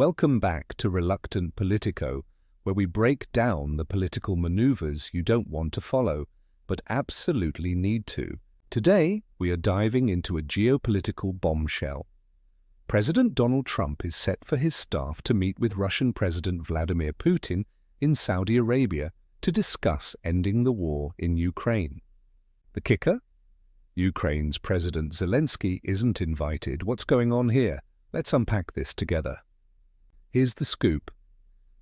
Welcome back to Reluctant Politico, where we break down the political maneuvers you don't want to follow, but absolutely need to. Today, we are diving into a geopolitical bombshell. President Donald Trump is set for his staff to meet with Russian President Vladimir Putin in Saudi Arabia to discuss ending the war in Ukraine. The kicker? Ukraine's President Zelenskyy isn't invited. What's going on here? Let's unpack this together. Here's the scoop.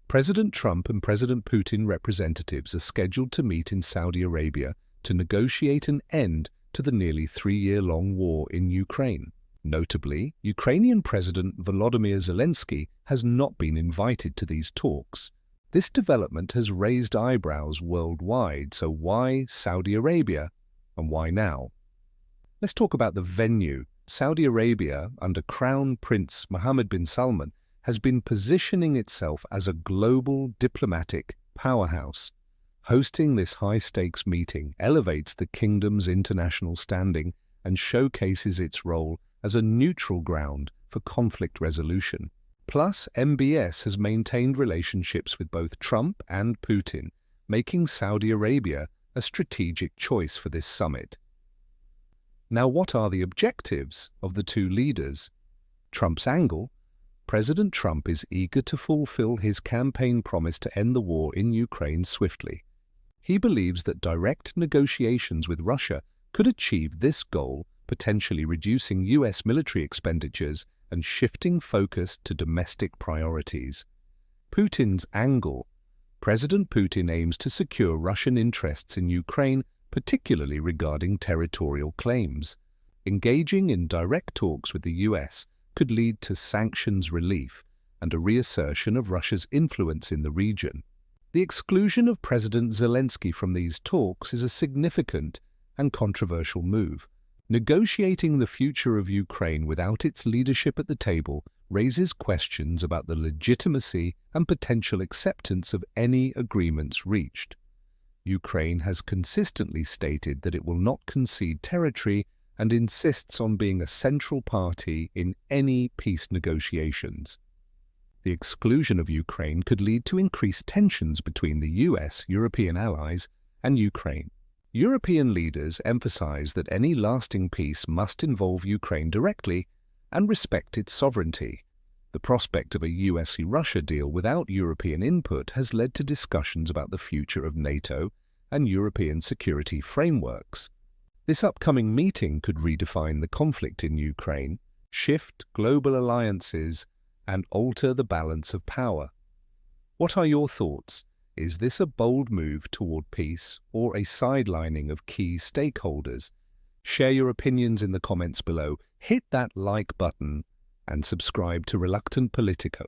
President Trump and President Putin representatives are scheduled to meet in Saudi Arabia to negotiate an end to the nearly 3-year-long war in Ukraine. Notably, Ukrainian President Volodymyr Zelenskyy has not been invited to these talks. This development has raised eyebrows worldwide, so why Saudi Arabia, and why now? Let's talk about the venue. Saudi Arabia, under Crown Prince Mohammed bin Salman, has been positioning itself as a global diplomatic powerhouse. Hosting this high-stakes meeting elevates the kingdom's international standing and showcases its role as a neutral ground for conflict resolution. Plus, MBS has maintained relationships with both Trump and Putin, making Saudi Arabia a strategic choice for this summit. Now, what are the objectives of the two leaders? Trump's angle? President Trump is eager to fulfill his campaign promise to end the war in Ukraine swiftly. He believes that direct negotiations with Russia could achieve this goal, potentially reducing U.S. military expenditures and shifting focus to domestic priorities. Putin's angle? President Putin aims to secure Russian interests in Ukraine, particularly regarding territorial claims. Engaging in direct talks with the U.S. could lead to sanctions relief and a reassertion of Russia's influence in the region. The exclusion of President Zelenskyy from these talks is a significant and controversial move. Negotiating the future of Ukraine without its leadership at the table raises questions about the legitimacy and potential acceptance of any agreements reached. Ukraine has consistently stated that it will not concede territory and insists on being a central party in any peace negotiations. The exclusion of Ukraine could lead to increased tensions between the US, European allies, and Ukraine. European leaders emphasize that any lasting peace must involve Ukraine directly and respect its sovereignty. The prospect of a US-Russia deal without European input has led to discussions about the future of NATO and European security frameworks. This upcoming meeting could redefine the conflict in Ukraine, shift global alliances, and alter the balance of power. What are your thoughts? Is this a bold move toward peace or a sidelining of key stakeholders? Share your opinions in the comments below, hit that like button, and subscribe to Reluctant Politico.